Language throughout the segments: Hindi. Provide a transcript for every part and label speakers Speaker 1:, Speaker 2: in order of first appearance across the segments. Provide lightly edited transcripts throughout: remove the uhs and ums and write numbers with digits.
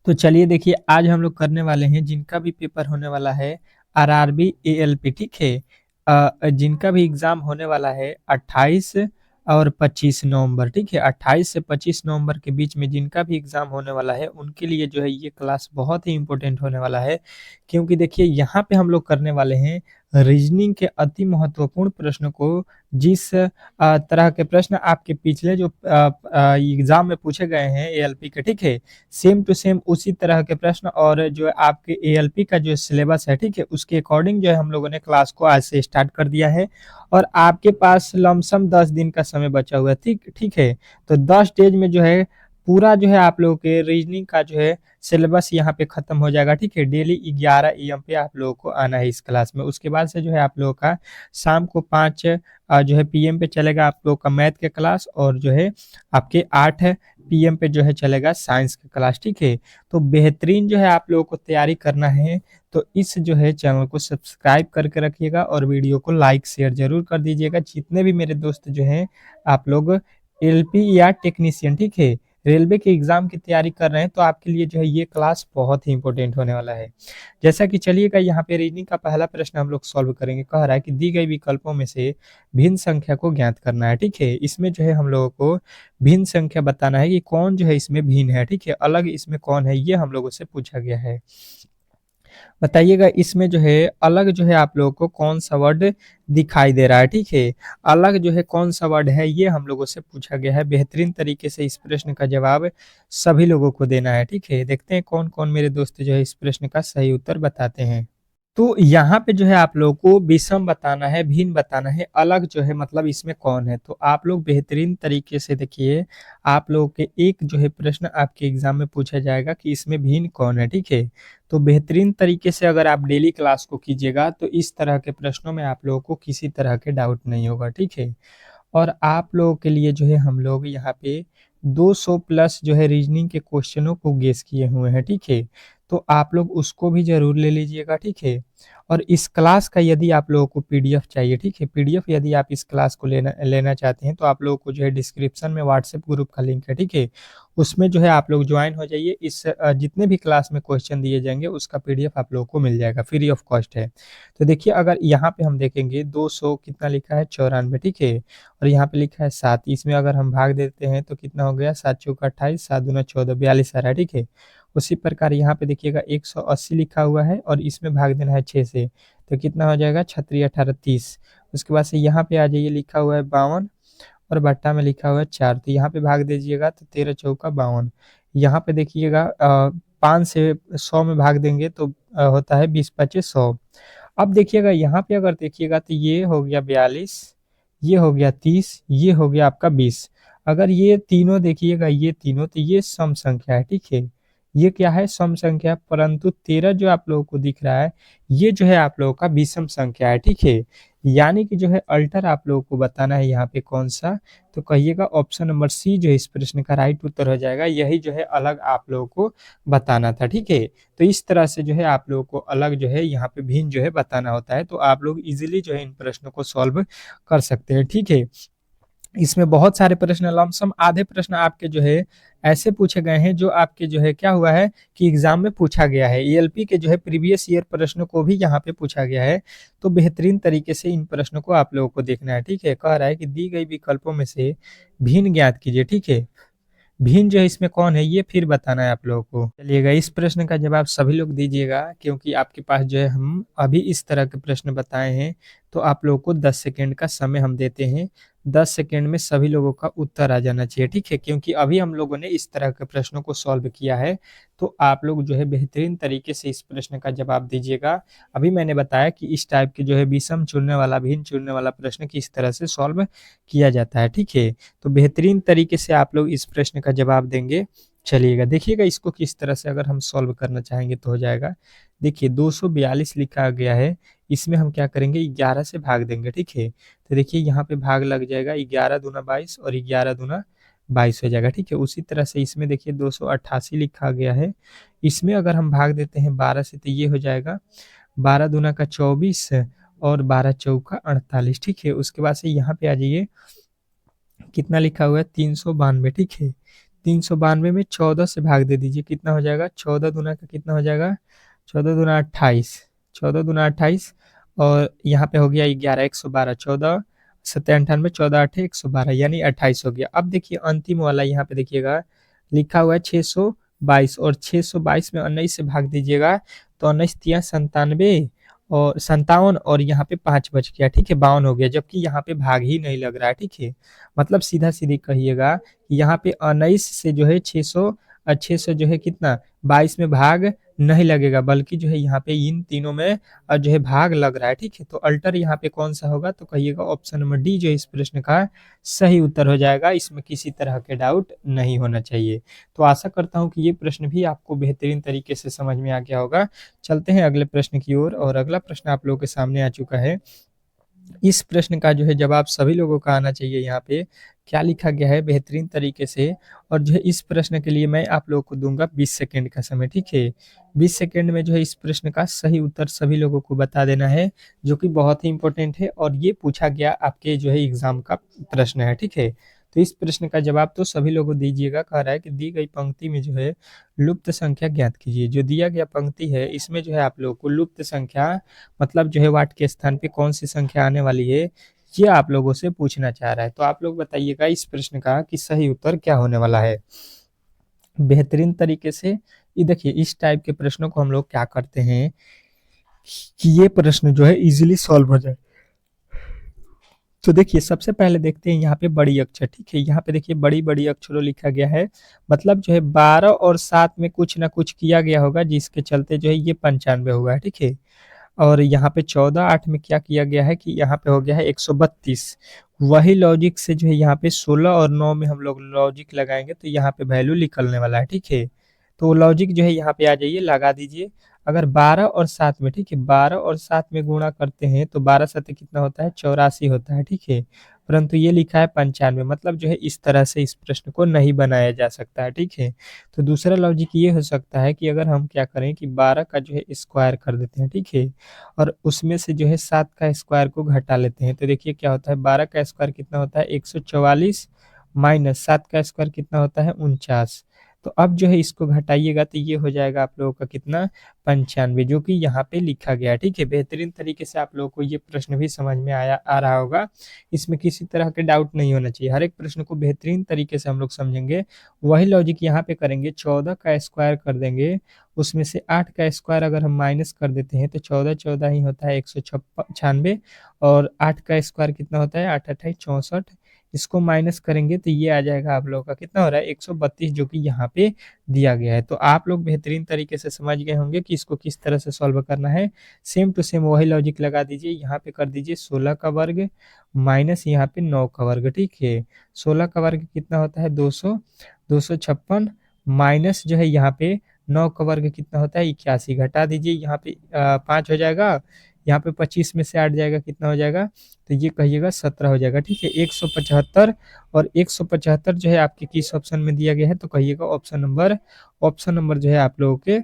Speaker 1: तो चलिए देखिए, आज हम लोग करने वाले हैं जिनका भी पेपर होने वाला है आरआरबी एएलपी, ठीक है। जिनका भी एग्जाम होने वाला है 28 और 25 नवंबर, ठीक है। 28 से 25 नवंबर के बीच में जिनका भी एग्जाम होने वाला है उनके लिए जो है ये क्लास बहुत ही इंपॉर्टेंट होने वाला है। क्योंकि देखिए यहाँ पे हम लोग करने वाले हैं रीजनिंग के अति महत्वपूर्ण प्रश्न को। जिस तरह के प्रश्न आपके पिछले जो एग्जाम में पूछे गए हैं एएलपी के, ठीक है, सेम टू सेम उसी तरह के प्रश्न और जो है आपके एएलपी का जो सिलेबस है, ठीक है, उसके अकॉर्डिंग जो है हम लोगों ने क्लास को आज से स्टार्ट कर दिया है। और आपके पास लमसम 10 दिन का समय बचा हुआ है, ठीक ठीक है। तो 10 डेज में जो है पूरा जो है आप लोगों के रीजनिंग का जो है सिलेबस यहाँ पे खत्म हो जाएगा, ठीक है। डेली 11 AM पे आप लोगों को आना है इस क्लास में। उसके बाद से जो है आप लोगों का शाम को 5 जो है PM पे चलेगा आप लोगों का मैथ के क्लास, और जो है आपके 8 PM पे जो है चलेगा साइंस का क्लास, ठीक है। तो बेहतरीन जो है आप लोगों को तैयारी करना है, तो इस जो है चैनल को सब्सक्राइब करके रखिएगा और वीडियो को लाइक शेयर जरूर कर दीजिएगा। जितने भी मेरे दोस्त जो हैं आप लोग एलपी या टेक्नीशियन, ठीक है, रेलवे के एग्जाम की तैयारी कर रहे हैं, तो आपके लिए जो है ये क्लास बहुत ही इंपॉर्टेंट होने वाला है। जैसा कि चलिएगा यहाँ पे रीजनिंग का पहला प्रश्न हम लोग सॉल्व करेंगे। कह रहा है कि दी गई विकल्पों में से भिन्न संख्या को ज्ञात करना है, ठीक है। इसमें जो है हम लोगों को भिन्न संख्या बताना है कि कौन जो है इसमें भिन्न है, ठीक है, अलग इसमें कौन है, ये हम लोगों से पूछा गया है। बताइएगा इसमें जो है अलग जो है आप लोगों को कौन सा वर्ड दिखाई दे रहा है, ठीक है। अलग जो है कौन सा वर्ड है ये हम लोगों से पूछा गया है। बेहतरीन तरीके से इस प्रश्न का जवाब सभी लोगों को देना है, ठीक है। देखते हैं कौन कौन मेरे दोस्त जो है इस प्रश्न का सही उत्तर बताते हैं। तो यहाँ पे जो है आप लोगों को विषम बताना है, भिन्न बताना है, अलग जो है मतलब इसमें कौन है। तो आप लोग बेहतरीन तरीके से देखिए, आप लोगों के एक जो है प्रश्न आपके एग्जाम में पूछा जाएगा कि इसमें भिन्न कौन है, ठीक है। तो बेहतरीन तरीके से अगर आप डेली क्लास को कीजिएगा तो इस तरह के प्रश्नों में आप लोगों को किसी तरह के डाउट नहीं होगा, ठीक है। और आप लोगों के लिए जो है हम लोग यहाँ पे 200 प्लस जो है रीजनिंग के क्वेश्चनों को गेस किए हुए हैं, ठीक है। तो आप लोग उसको भी जरूर ले लीजिएगा, ठीक है। और इस क्लास का यदि आप लोगों को पीडीएफ चाहिए, ठीक है, पीडीएफ यदि आप इस क्लास को लेना लेना चाहते हैं तो आप लोगों को जो है डिस्क्रिप्शन में व्हाट्सएप ग्रुप का लिंक है, ठीक है, उसमें जो है आप लोग ज्वाइन हो जाइए। इस जितने भी क्लास में क्वेश्चन दिए जाएंगे उसका पीडीएफ आप लोगों को मिल जाएगा, फ्री ऑफ कॉस्ट है। तो देखिए अगर यहाँ पे हम देखेंगे 200 कितना लिखा है 94, ठीक है, और यहाँ पे लिखा है 7, इसमें अगर हम भाग देते हैं तो कितना हो गया, 7 चौका 28, 7 दूना 14, 42 आ रहा है, ठीक है। उसी प्रकार यहाँ पे देखिएगा 180 लिखा हुआ है और इसमें भाग देना है 6 से, तो कितना हो जाएगा 36 18 30। उसके बाद से यहाँ पे आ जाइए, लिखा हुआ है 52 और बट्टा में लिखा हुआ है 4, तो यहाँ पे भाग दीजिएगा तो 13 चौका 52। यहाँ पे देखिएगा 5 से 100 में भाग देंगे तो होता है 20 25 100। अब देखिएगा यहाँ पे अगर देखिएगा तो ये हो गया 42, ये हो गया 30, ये हो गया आपका 20। अगर ये तीनों देखिएगा, ये तीनों, तो ये सम संख्या है, ठीक है। ये क्या है, सम संख्या। परंतु 13 जो आप लोगों को दिख रहा है ये जो है आप लोगों का विषम संख्या है, ठीक है। यानी कि जो है अल्टर आप लोगों को बताना है यहाँ पे कौन सा। तो कहिएगा ऑप्शन नंबर सी जो है इस प्रश्न का राइट उत्तर हो जाएगा। यही जो है अलग आप लोगों को बताना था, ठीक है। तो इस तरह से जो है आप लोगों को अलग जो है यहाँ पे भिन्न जो है बताना होता है। तो आप लोग इजीली जो है इन प्रश्नों को सॉल्व कर सकते हैं, ठीक है। इसमें बहुत सारे प्रश्न, लमसम आधे प्रश्न आपके जो है ऐसे पूछे गए हैं जो आपके जो है क्या हुआ है कि एग्जाम में पूछा गया है। ईएलपी के जो है प्रीवियस ईयर प्रश्नों को भी यहाँ पे पूछा गया है। तो बेहतरीन तरीके से इन प्रश्नों को आप लोगों को देखना है, ठीक है। कह रहा है कि दी गई विकल्पों में से भिन्न ज्ञात कीजिए, ठीक है। भिन्न जो है इसमें कौन है ये फिर बताना है आप लोगों को। चलिएगा इस प्रश्न का जवाब सभी लोग दीजिएगा, क्योंकि आपके पास जो है हम अभी इस तरह के प्रश्न बताए हैं। तो आप लोगों को 10 सेकेंड का समय हम देते हैं। 10 सेकेंड में सभी लोगों का उत्तर आ जाना चाहिए, ठीक है, क्योंकि अभी हम लोगों ने इस तरह के प्रश्नों को सॉल्व किया है। तो आप लोग जो है बेहतरीन तरीके से इस प्रश्न का जवाब दीजिएगा। अभी मैंने बताया कि इस टाइप के जो है विषम चुनने वाला, भिन्न चुनने वाला प्रश्न किस तरह से सॉल्व किया जाता है, ठीक है। तो बेहतरीन तरीके से आप लोग इस प्रश्न का जवाब देंगे। चलिएगा देखिएगा इसको किस तरह से अगर हम सॉल्व करना चाहेंगे तो हो जाएगा। देखिए 242 लिखा गया है, इसमें हम क्या करेंगे 11 से भाग देंगे, ठीक है। तो देखिए यहाँ पे भाग लग जाएगा, 11 दूना 22 और 11 दूना 22 हो जाएगा, ठीक है। उसी तरह से इसमें देखिए 288 लिखा गया है, इसमें अगर हम भाग देते हैं 12 से तो ये हो जाएगा 12 दूना का 24 और 12 चौका 48, ठीक है। उसके बाद से यहाँ पे आ जाइए, कितना लिखा हुआ है 392, ठीक है। 392 में 14 से भाग दे दीजिए, कितना हो जाएगा? 14 दूना का कितना हो जाएगा? 14 दूना 28, 14 दूना 28 और यहाँ पे हो गया 11, 112, 14 सत्तर 98, 14 8 112 यानी 28 हो गया। अब देखिए अंतिम वाला यहाँ पे देखिएगा लिखा हुआ है 622 और 622 में 19 से भाग दीजिएगा तो 19 तिया 97 और 57 और यहाँ पे 5 बच गया, ठीक है, 52 हो गया, जबकि यहाँ पे भाग ही नहीं लग रहा है, ठीक है। मतलब सीधा सीधी कहिएगा कि यहाँ पे 19 से जो है 600 जो है कितना 22 में भाग नहीं लगेगा, बल्कि जो है यहाँ पे इन तीनों में जो है भाग लग रहा है, ठीक है। तो अल्टर यहाँ पे कौन सा होगा? तो कहिएगा ऑप्शन नंबर डी जो इस प्रश्न का सही उत्तर हो जाएगा, इसमें किसी तरह के डाउट नहीं होना चाहिए। तो आशा करता हूँ कि ये प्रश्न भी आपको बेहतरीन तरीके से समझ में आ गया होगा। चलते हैं अगले प्रश्न की ओर और अगला प्रश्न आप लोगों के सामने आ चुका है। इस प्रश्न का जो है जवाब सभी लोगों का आना चाहिए। यहाँ पे क्या लिखा गया है बेहतरीन तरीके से, और जो है इस प्रश्न के लिए मैं आप लोगों को दूंगा 20 सेकंड का समय, ठीक है। 20 सेकंड में जो है इस प्रश्न का सही उत्तर सभी लोगों को बता देना है, जो कि बहुत ही इंपॉर्टेंट है और ये पूछा गया आपके जो है एग्जाम का प्रश्न है, ठीक है। तो इस प्रश्न का जवाब तो सभी लोगों को दीजिएगा। कह रहा है कि दी गई पंक्ति में जो है लुप्त संख्या ज्ञात कीजिए। जो दिया गया पंक्ति है इसमें जो है आप लोगों को लुप्त संख्या मतलब जो है वाट के स्थान पे कौन सी संख्या आने वाली है ये आप लोगों से पूछना चाह रहा है। तो आप लोग बताइएगा इस प्रश्न का कि सही उत्तर क्या होने वाला है बेहतरीन तरीके से। ये देखिए इस टाइप के प्रश्नों को हम लोग क्या करते हैं कि ये प्रश्न जो है इजीली सॉल्व हो जाए। तो देखिए सबसे पहले देखते हैं यहाँ पे बड़ी अक्षर, ठीक है। यहाँ पे देखिए बड़ी बड़ी अक्षरों लिखा गया है, मतलब जो है 12 और 7 में कुछ ना कुछ किया गया होगा जिसके चलते जो है ये 95 हुआ है, ठीक है। और यहाँ पे 14 8 में क्या किया गया है कि यहाँ पे हो गया है 132। वही लॉजिक से जो है यहाँ पे 16 और 9 में हम लोग लॉजिक लगाएंगे तो यहाँ पे वैल्यू निकलने वाला है, ठीक है। तो लॉजिक जो है यहाँ पे आ जाइए, लगा दीजिए। अगर 12 और 7 में, ठीक है, 12 और 7 में गुणा करते हैं तो 12 7 कितना होता है? 84 होता है, ठीक है। परंतु ये लिखा है 95, मतलब जो है इस तरह से इस प्रश्न को नहीं बनाया जा सकता है, ठीक है। तो दूसरा लॉजिक ये हो सकता है कि अगर हम क्या करें कि 12 का जो है स्क्वायर कर देते हैं, ठीक है, और उसमें से जो है 7 का स्क्वायर को घटा लेते हैं तो देखिए क्या होता है 12 का स्क्वायर कितना होता है? 144 माइनस 7 का स्क्वायर कितना होता है? 49। तो अब जो है इसको घटाइएगा तो ये हो जाएगा आप लोगों का कितना? 95, जो कि यहाँ पे लिखा गया है, ठीक है। बेहतरीन तरीके से आप लोगों को ये प्रश्न भी समझ में आ रहा होगा, इसमें किसी तरह के डाउट नहीं होना चाहिए। हर एक प्रश्न को बेहतरीन तरीके से हम लोग समझेंगे। वही लॉजिक यहाँ पे करेंगे, 14 का स्क्वायर कर देंगे, उसमें से 8 का स्क्वायर अगर हम माइनस कर देते हैं तो 14 14 ही होता है 196, और 8 का स्क्वायर कितना होता है? 8 8 64। इसको माइनस करेंगे तो ये आ जाएगा आप लोगों का कितना हो रहा है? 132, जो कि यहाँ पे दिया गया है। तो आप लोग बेहतरीन तरीके से समझ गए होंगे कि इसको किस तरह से सॉल्व करना है। सेम टू सेम वही लॉजिक लगा दीजिए, यहाँ पे कर दीजिए 16 का वर्ग माइनस यहाँ पे 9 का वर्ग, ठीक है। 16 का वर्ग कितना होता है? 256 माइनस जो है यहाँ पे 9 का वर्ग कितना होता है? 81। घटा दीजिए, यहाँ पे 5 हो जाएगा, यहाँ पे 25 में से 8 जाएगा, कितना हो जाएगा? तो ये कहिएगा 17 हो जाएगा, ठीक है। 175 और 175 जो है आपके किस ऑप्शन में दिया गया है? तो कहिएगा ऑप्शन नंबर जो है आप लोगों के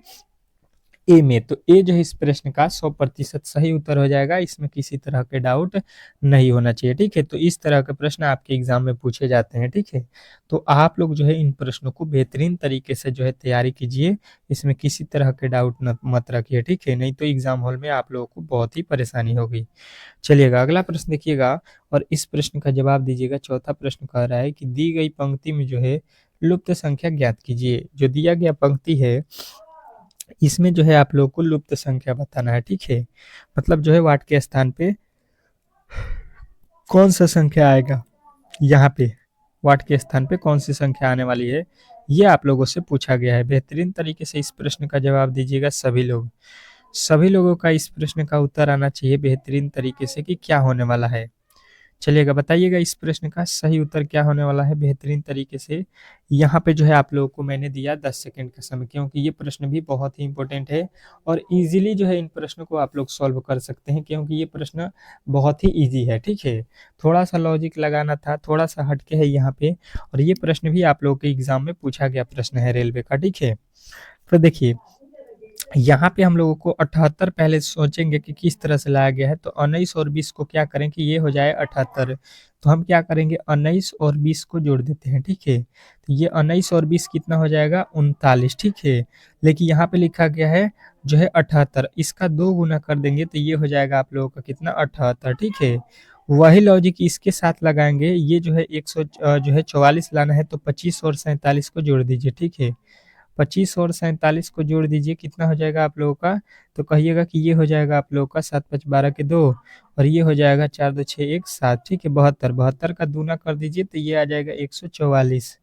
Speaker 1: ए में। तो ए जो है इस प्रश्न का 100% सही उत्तर हो जाएगा, इसमें किसी तरह के डाउट नहीं होना चाहिए, ठीक है। तो इस तरह के प्रश्न आपके एग्जाम में पूछे जाते हैं, ठीक है। तो आप लोग जो है इन प्रश्नों को बेहतरीन तरीके से जो है तैयारी कीजिए, इसमें किसी तरह के डाउट मत रखिए, ठीक है, नहीं तो एग्जाम हॉल में आप लोगों को बहुत ही परेशानी होगी। चलिएगा अगला प्रश्न देखिएगा और इस प्रश्न का जवाब दीजिएगा। चौथा प्रश्न कह रहा है कि दी गई पंक्ति में जो है लुप्त संख्या ज्ञात कीजिए। जो दिया गया पंक्ति है इसमें जो है आप लोगों को लुप्त संख्या बताना है, ठीक है। मतलब जो है वाट के स्थान पे कौन सा संख्या आएगा, यहाँ पे वाट के स्थान पे कौन सी संख्या आने वाली है ये आप लोगों से पूछा गया है। बेहतरीन तरीके से इस प्रश्न का जवाब दीजिएगा सभी लोगों का इस प्रश्न का उत्तर आना चाहिए बेहतरीन तरीके से कि क्या होने वाला है। चलिएगा बताइएगा इस प्रश्न का सही उत्तर क्या होने वाला है बेहतरीन तरीके से। यहाँ पे जो है आप लोगों को मैंने दिया 10 सेकंड का समय, क्योंकि ये प्रश्न भी बहुत ही इंपॉर्टेंट है और इजीली जो है इन प्रश्नों को आप लोग सॉल्व कर सकते हैं, क्योंकि ये प्रश्न बहुत ही इजी है, ठीक है। थोड़ा सा लॉजिक लगाना था, थोड़ा सा हटके है यहाँ पे, और ये प्रश्न भी आप लोगों के एग्जाम में पूछा गया प्रश्न है रेलवे का, ठीक है। तो देखिए यहाँ पे हम लोगों को 78 पहले सोचेंगे कि किस तरह से लाया गया है, तो 19 और 20 को क्या करें कि ये हो जाए 78। तो हम क्या करेंगे 19 और 20 को जोड़ देते हैं, ठीक है। तो ये 19 और 20 कितना हो जाएगा 39, ठीक है। लेकिन यहाँ पे लिखा गया है जो है 78, इसका 2 गुना कर देंगे तो ये हो जाएगा आप लोगों का कितना 78, ठीक है। वही लॉजिक इसके साथ लगाएंगे, ये जो है 100 जो है 44 लाना है तो 25 और 47 को जोड़ दीजिए, ठीक है। 25 और 47 को जोड़ दीजिए, कितना हो जाएगा आप लोगों का, तो कहिएगा कि ये हो जाएगा आप लोगों का 7 5 12 के 2, और ये हो जाएगा 4 2 6 1 7, ठीक है। 72 72 का दूना कर दीजिए तो ये आ जाएगा 144,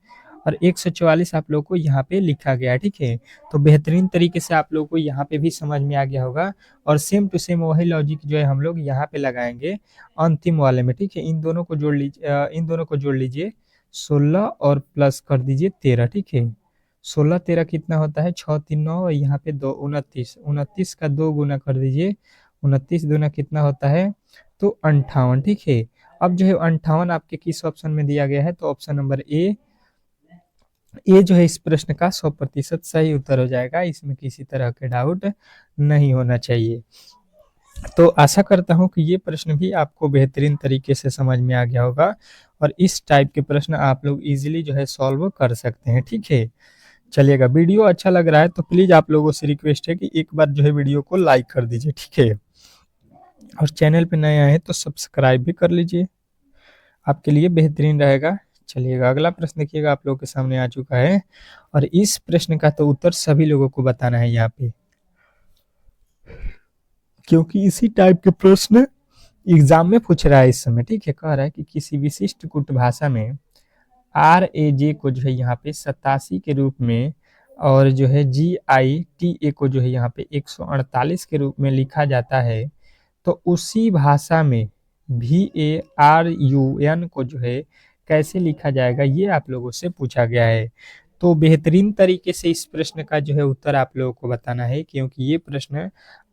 Speaker 1: और 144 आप लोगों को यहाँ पे लिखा गया है, ठीक है। तो बेहतरीन तरीके से आप लोगों को यहाँ पे भी समझ में आ गया होगा, और सेम टू सेम वही लॉजिक जो है हम लोग यहाँ पे लगाएंगे अंतिम वाले में, ठीक है। इन दोनों को जोड़ लीजिए, इन दोनों को जोड़ लीजिए 16 और प्लस कर दीजिए 13, ठीक है। 16 13 कितना होता है 6 3 9, और यहाँ पे 2 29, 29 का 2 गुना कर दीजिए, 29 दूना कितना होता है तो 58, ठीक है। अब जो है 58 आपके किस ऑप्शन में दिया गया है, तो ऑप्शन नंबर ए जो है इस प्रश्न का 100% सही उत्तर हो जाएगा, इसमें किसी तरह के डाउट नहीं होना चाहिए। तो आशा करता हूँ कि ये प्रश्न भी आपको बेहतरीन तरीके से समझ में आ गया होगा, और इस टाइप के प्रश्न आप लोग इजीली जो है सॉल्व कर सकते हैं, ठीक है। चलिएगा, वीडियो अच्छा लग रहा है तो प्लीज आप लोगों से रिक्वेस्ट है कि एक बार जो है वीडियो को लाइक कर दीजिए, ठीक है। और चैनल पे नए आए हैं तो सब्सक्राइब भी कर लीजिए, आपके लिए बेहतरीन रहेगा। चलिएगा, अगला प्रश्न देखिएगा आप लोगों के सामने आ चुका है, और इस प्रश्न का तो उत्तर सभी लोगों को बताना है यहाँ पे, क्योंकि इसी टाइप के प्रश्न एग्जाम में पूछ रहा है इस समय, ठीक है। कह रहा है कि किसी विशिष्ट कुट भाषा में RAJ को जो है यहाँ पे 87 के रूप में, और जो है GITA को जो है यहाँ पे 148 के रूप में लिखा जाता है, तो उसी भाषा में VARUN को जो है कैसे लिखा जाएगा, ये आप लोगों से पूछा गया है। तो बेहतरीन तरीके से इस प्रश्न का जो है उत्तर आप लोगों को बताना है, क्योंकि ये प्रश्न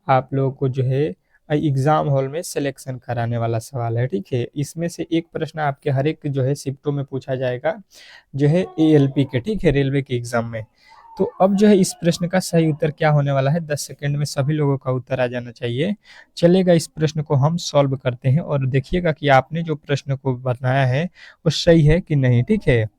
Speaker 1: आप लोगों को जो है एग्जाम हॉल में सिलेक्शन कराने वाला सवाल है, ठीक है। इसमें से एक प्रश्न आपके हर एक जो है शिफ्टों में पूछा जाएगा, जो है ALP के, ठीक है, रेलवे के एग्जाम में। तो अब जो है इस प्रश्न का सही उत्तर क्या होने वाला है, 10 सेकंड में सभी लोगों का उत्तर आ जाना चाहिए। चलेगा, इस प्रश्न को हम सॉल्व करते हैं, और देखिएगा कि आपने जो प्रश्न को बनाया है वो सही है कि नहीं, ठीक है।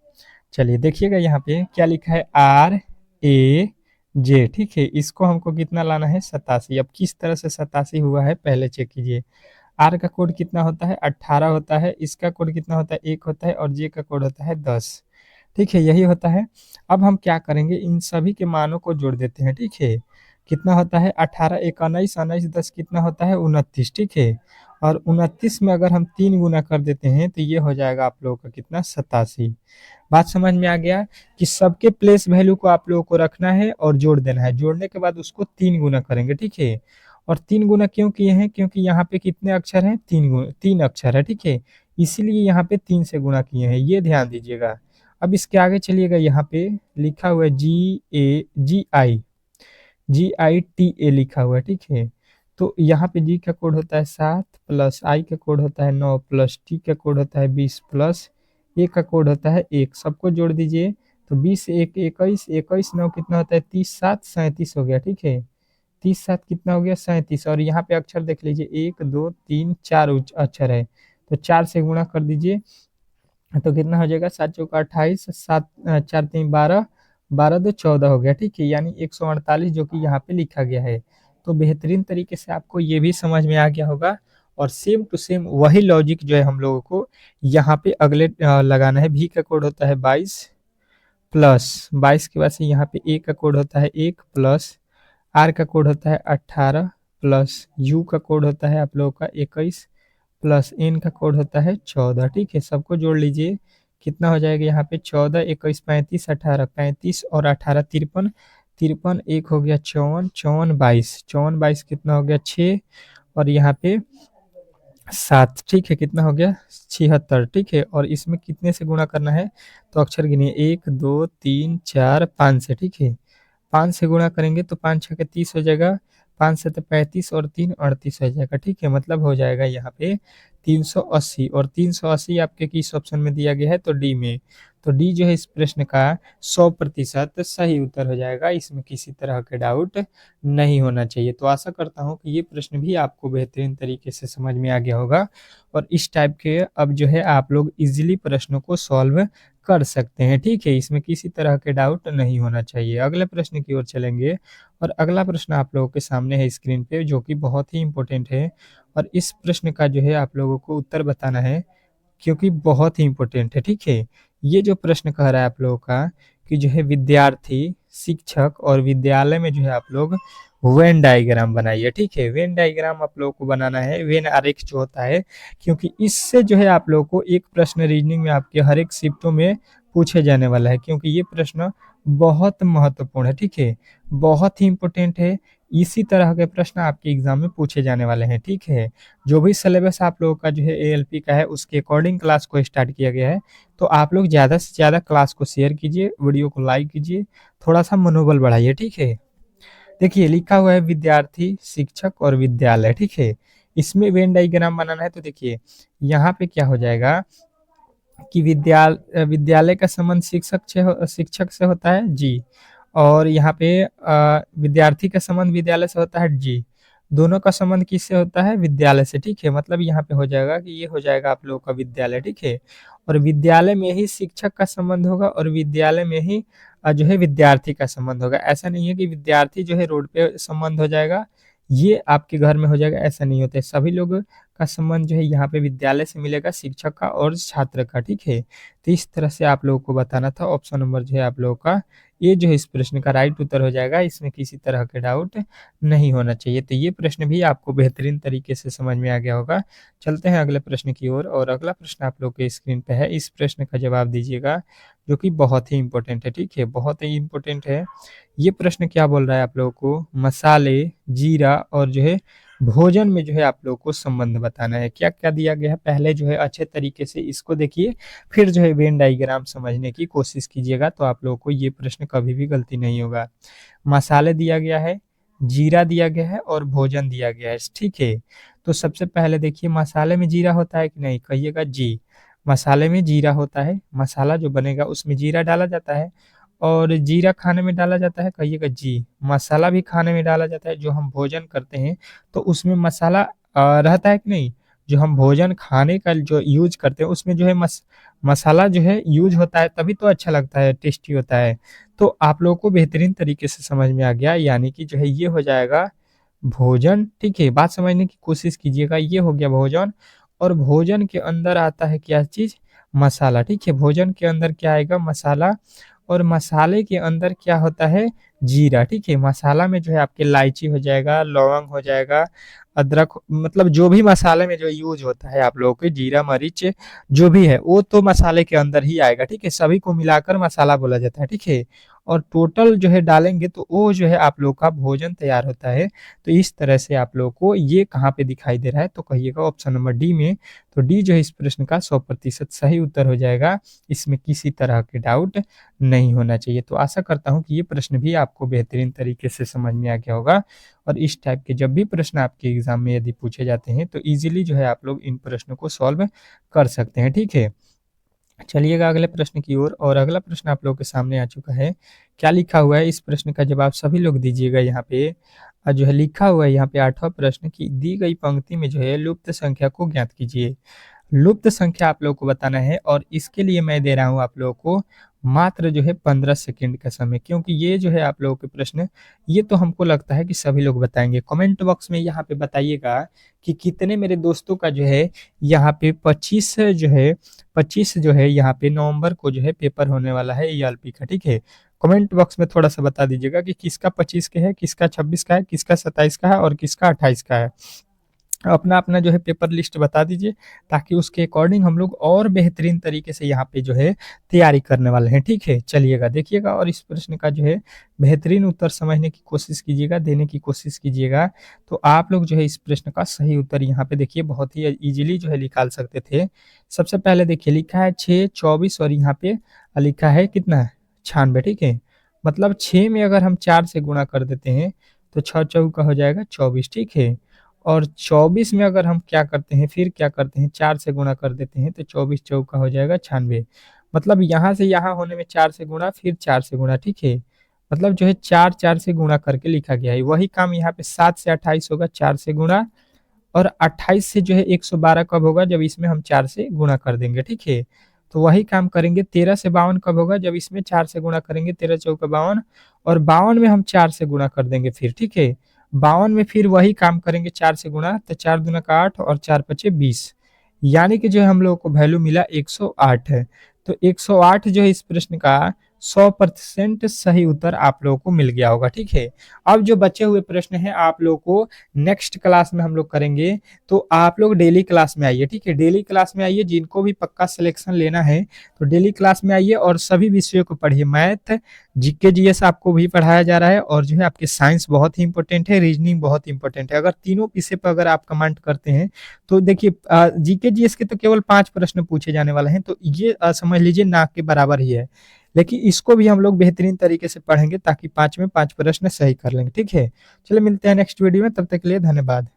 Speaker 1: चलिए देखिएगा यहाँ पे क्या लिखा है RAJ, ठीक है। इसको हमको कितना लाना है 87। अब किस तरह से 87 हुआ है पहले चेक कीजिए। R का कोड कितना होता है 18 होता है, इसका कोड कितना होता है 1 होता है, और J का कोड होता है 10, ठीक है, यही होता है। अब हम क्या करेंगे, इन सभी के मानों को जोड़ देते हैं, ठीक है। कितना होता है 18 1 19, 19 10 कितना होता है 29, ठीक है। और 29 में अगर हम 3 गुना कर देते हैं तो ये हो जाएगा आप लोगों का कितना 87। बात समझ में आ गया कि सबके प्लेस वैल्यू को आप लोगों को रखना है और जोड़ देना है, जोड़ने के बाद उसको 3 गुना करेंगे, ठीक है। और 3 गुना क्यों किए हैं, क्योंकि यहाँ पे कितने अक्षर हैं 3 अक्षर है, ठीक है, इसीलिए यहाँ पे 3 से गुना किए हैं, ये ध्यान दीजिएगा। अब इसके आगे चलिएगा, यहाँ पे लिखा हुआ है GITA लिखा हुआ है, ठीक है। तो यहाँ पे G का कोड होता है 7, प्लस I का कोड होता है 9, प्लस T का कोड होता है 20, प्लस A का कोड होता है 1, सबको जोड़ दीजिए तो 20 1 21, 21 9 कितना होता है 30 7 37 हो गया, ठीक है। 30 7 कितना हो गया 37, और यहाँ पे अक्षर देख लीजिए 1 2 3 4 अक्षर है, तो 4 से गुणा कर दीजिए तो कितना हो जाएगा 7 चौका 28, 7 4 3 12, 12 2 14 हो गया, ठीक है, यानी 148 जो कि यहाँ पे लिखा गया है। तो बेहतरीन तरीके से आपको ये भी समझ में आ गया होगा, और सेम टू सेम वही लॉजिक जो है हम लोगों को यहाँ पे अगले लगाना है। V का कोड होता है 22, प्लस 22 के बाद से यहाँ पे A का कोड होता है 1, प्लस R का कोड होता है 18, प्लस U का कोड होता है आप लोगों का 21, प्लस N का कोड होता है 14, ठीक है। सबको जोड़ लीजिए, कितना हो जाएगा यहाँ पे 14 21 35 18, 35 और 18 53, 53 एक हो गया 54, 54 22, 54 22 कितना हो गया 6, और यहाँ पे 7, ठीक है, कितना हो गया 76, ठीक है। और इसमें कितने से गुणा करना है, तो अक्षर गिनिए 1 2 3 4 5 से, ठीक है। 5 से गुणा करेंगे तो 5 6 के 30 हो जाएगा, 5 से तो 35 और 3 38 हो जाएगा, ठीक है। मतलब हो जाएगा यहाँ पे 380 और 380 आपके किस ऑप्शन में दिया गया है? तो डी में। तो डी जो है इस प्रश्न का 100% सही उत्तर हो जाएगा, इसमें किसी तरह के डाउट नहीं होना चाहिए। तो आशा करता हूँ कि ये प्रश्न भी आपको बेहतरीन तरीके से समझ में आ गया होगा और इस टाइप के अब जो है आप लोग ईज़िली प्रश्नों को सॉल्व कर सकते हैं, ठीक है? इसमें किसी तरह के डाउट नहीं होना चाहिए। अगले प्रश्न की ओर चलेंगे और अगला प्रश्न आप लोगों के सामने है स्क्रीन पे, जो कि बहुत ही इम्पोर्टेंट है और इस प्रश्न का जो है आप लोगों को उत्तर बताना है, क्योंकि बहुत ही इम्पोर्टेंट है, ठीक है? ये जो प्रश्न कह रहा है आप लोगों का कि जो है विद्यार्थी, शिक्षक और विद्यालय में जो है आप लोग वेन डायग्राम बनाइए, ठीक है? वेन डायग्राम आप लोगों को बनाना है, वेन आरेख जो होता है, क्योंकि इससे जो है आप लोगों को एक प्रश्न रीजनिंग में आपके हर एक शिफ्टों में पूछे जाने वाला है, क्योंकि ये प्रश्न बहुत महत्वपूर्ण है, ठीक है? बहुत ही इम्पोर्टेंट है। इसी तरह के प्रश्न आपके एग्जाम में पूछे जाने वाले हैं, ठीक है? जो भी सिलेबस आप लोगों का जो है एएलपी का है, उसके अकॉर्डिंग क्लास को स्टार्ट किया गया है। तो आप लोग ज़्यादा से ज़्यादा क्लास को शेयर कीजिए, वीडियो को लाइक कीजिए, थोड़ा-सा मनोबल बढ़ाइए, ठीक है? देखिए लिखा हुआ है विद्यार्थी, शिक्षक और विद्यालय, ठीक है? इसमें वेन डायग्राम बनाना है, तो देखिए यहाँ पे क्या हो जाएगा कि विद्यालय का संबंध शिक्षक से होता है जी, और यहाँ पे विद्यार्थी का संबंध विद्यालय से होता है जी। दोनों का संबंध किससे होता है? विद्यालय से, ठीक है? मतलब यहाँ पे हो जाएगा कि ये हो जाएगा आप लोगों का विद्यालय, ठीक है? और विद्यालय में ही शिक्षक का संबंध होगा और विद्यालय में ही जो है विद्यार्थी का संबंध होगा। ऐसा नहीं है कि विद्यार्थी जो है रोड पे संबंध हो जाएगा, ये आपके घर में हो जाएगा, ऐसा नहीं होता है। सभी लोग का संबंध जो है यहाँ पे विद्यालय से मिलेगा, शिक्षक का और छात्र का, ठीक है? तो इस तरह से आप लोगों को बताना था। ऑप्शन नंबर जो है आप लोगों का ये जो है इस प्रश्न का राइट उत्तर हो जाएगा, इसमें किसी तरह के डाउट नहीं होना चाहिए। तो ये प्रश्न भी आपको बेहतरीन तरीके से समझ में आ गया होगा। चलते हैं अगले प्रश्न की ओर और अगला प्रश्न आप लोग के स्क्रीन पे है। इस प्रश्न का जवाब दीजिएगा, जो कि बहुत ही इम्पोर्टेंट है, ठीक है? बहुत ही इम्पोर्टेंट है। ये प्रश्न क्या बोल रहा है आप लोगों को? मसाले, जीरा और जो है भोजन में जो है आप लोगों को संबंध बताना है। क्या-क्या दिया गया है, पहले जो है अच्छे तरीके से इसको देखिए, फिर जो है वेन डायग्राम समझने की कोशिश कीजिएगा, तो आप लोगों को ये प्रश्न कभी भी गलती नहीं होगा। मसाले दिया गया है, जीरा दिया गया है और भोजन दिया गया है, ठीक है? तो सबसे पहले देखिए मसाले में जीरा होता है कि नहीं? कहिएगा जी। मसाले में जीरा होता है, मसाला जो बनेगा उसमें जीरा डाला जाता है और जीरा खाने में डाला जाता है, कहिएगा जी। मसाला भी खाने में डाला जाता है, जो हम भोजन करते हैं तो उसमें मसाला रहता है कि नहीं? जो हम भोजन खाने का जो यूज़ करते हैं उसमें जो है मसाला जो है यूज़ होता है, तभी तो अच्छा लगता है, टेस्टी होता है। तो आप लोगों को बेहतरीन तरीके से समझ में आ गया, यानी कि जो है ये हो जाएगा भोजन, ठीक है? बात समझने की कोशिश कीजिएगा, ये हो गया भोजन और भोजन के अंदर आता है क्या चीज़? मसाला, ठीक है? भोजन के अंदर क्या आएगा? मसाला और मसाले के अंदर क्या होता है? जीरा, ठीक है? मसाला में जो है आपके इलायची हो जाएगा, लौंग हो जाएगा, अदरक, मतलब जो भी मसाले में जो यूज़ होता है आप लोगों के, जीरा, मरीच जो भी है, वो तो मसाले के अंदर ही आएगा, ठीक है? सभी को मिलाकर मसाला बोला जाता है, ठीक है? और टोटल जो है डालेंगे तो वो जो है आप लोग का भोजन तैयार होता है। तो इस तरह से आप लोगों को ये कहाँ पे दिखाई दे रहा है? तो कहिएगा ऑप्शन नंबर डी में। तो डी जो है इस प्रश्न का 100% सही उत्तर हो जाएगा, इसमें किसी तरह के डाउट नहीं होना चाहिए। तो आशा करता हूँ कि ये प्रश्न भी आपको बेहतरीन तरीके से समझ में आ गया होगा और इस टाइप के जब भी प्रश्न आपके एग्ज़ाम में यदि पूछे जाते हैं, तो ईज़िली जो है आप लोग इन प्रश्नों को सॉल्व कर सकते हैं, ठीक है? चलिएगा अगले प्रश्न की ओर और अगला प्रश्न आप लोगों के सामने आ चुका है। क्या लिखा हुआ है? इस प्रश्न का जवाब सभी लोग दीजिएगा यहाँ पे। जो है लिखा हुआ है यहाँ पे 8वां प्रश्न कि दी गई पंक्ति में जो है लुप्त संख्या को ज्ञात कीजिए। लुप्त संख्या आप लोगों को बताना है और इसके लिए मैं दे रहा हूँ आप लोगों को मात्र जो है 15 सेकंड का समय, क्योंकि ये जो है आप लोगों के प्रश्न, ये तो हमको लगता है कि सभी लोग बताएँगे। कमेंट बॉक्स में यहाँ पे बताइएगा कि कितने मेरे दोस्तों का जो है यहाँ पे 25 जो है यहाँ पे नवंबर को जो है पेपर होने वाला है ईआरपी का, ठीक है? कमेंट बॉक्स में थोड़ा-सा बता दीजिएगा कि किसका 25 का है, किसका 26 का है, किसका 27 का है और किसका 28 का है। अपना-अपना जो है पेपर लिस्ट बता दीजिए, ताकि उसके अकॉर्डिंग हम लोग और बेहतरीन तरीके से यहाँ पे जो है तैयारी करने वाले हैं, ठीक है? चलिएगा देखिएगा और इस प्रश्न का जो है बेहतरीन उत्तर समझने की कोशिश कीजिएगा, देने की कोशिश कीजिएगा। तो आप लोग जो है इस प्रश्न का सही उत्तर यहाँ पे देखिए बहुत ही ईज़िली जो है निकाल सकते थे। सबसे पहले देखिए लिखा है 6, 24 और यहाँ पे लिखा है कितना? 96, ठीक है? मतलब 6 में अगर हम 4 से गुणा कर देते हैं, तो 6 चौका हो जाएगा 24, ठीक है? और 24 में अगर हम क्या करते हैं, फिर क्या करते हैं, 4 से गुणा कर देते हैं तो 24 चौका हो जाएगा 96। मतलब यहाँ से यहाँ होने में 4 से गुणा, फिर 4 से गुणा, ठीक है। मतलब जो है 4 4 से गुणा करके लिखा गया है। वही काम यहाँ पे 7 से 28 होगा, 4 से गुणा, और 28 से जो है 112 कब होगा, जब इसमें हम 4 से गुणा कर देंगे, ठीक है। तो वही काम करेंगे। 13 से 52 कब होगा, जब इसमें 4 से गुणा करेंगे, 13 चौका 52, और 52 में हम 4 से गुणा कर देंगे फिर, ठीक है। 52 में फिर वही काम करेंगे 4 से गुणा, तो 4 दूना का 8 और 4 पचे 20, यानी कि जो है हम लोगों को वैल्यू मिला 108 है। तो 108 जो है इस प्रश्न का 100% सही उत्तर आप लोगों को मिल गया होगा, ठीक है। अब जो बचे हुए प्रश्न हैं आप लोगों को नेक्स्ट क्लास में हम लोग करेंगे, तो आप लोग डेली क्लास में आइए, ठीक है। डेली क्लास में आइए, जिनको भी पक्का सिलेक्शन लेना है तो डेली क्लास में आइए और सभी विषयों को पढ़िए। मैथ, जीके, जीएस आपको भी पढ़ाया जा रहा है, और जो है आपके साइंस बहुत ही इंपॉर्टेंट है, रीजनिंग बहुत इंपॉर्टेंट है। अगर तीनों विषय पर अगर आप कमेंट करते हैं तो देखिए, जीके जीएस के तो केवल 5 प्रश्न पूछे जाने वाले हैं, तो ये समझ लीजिए ना के बराबर ही है। लेकिन इसको भी हम लोग बेहतरीन तरीके से पढ़ेंगे ताकि 5 में 5 प्रश्न सही कर लेंगे, ठीक है। चलिए मिलते हैं नेक्स्ट वीडियो में, तब तक के लिए धन्यवाद।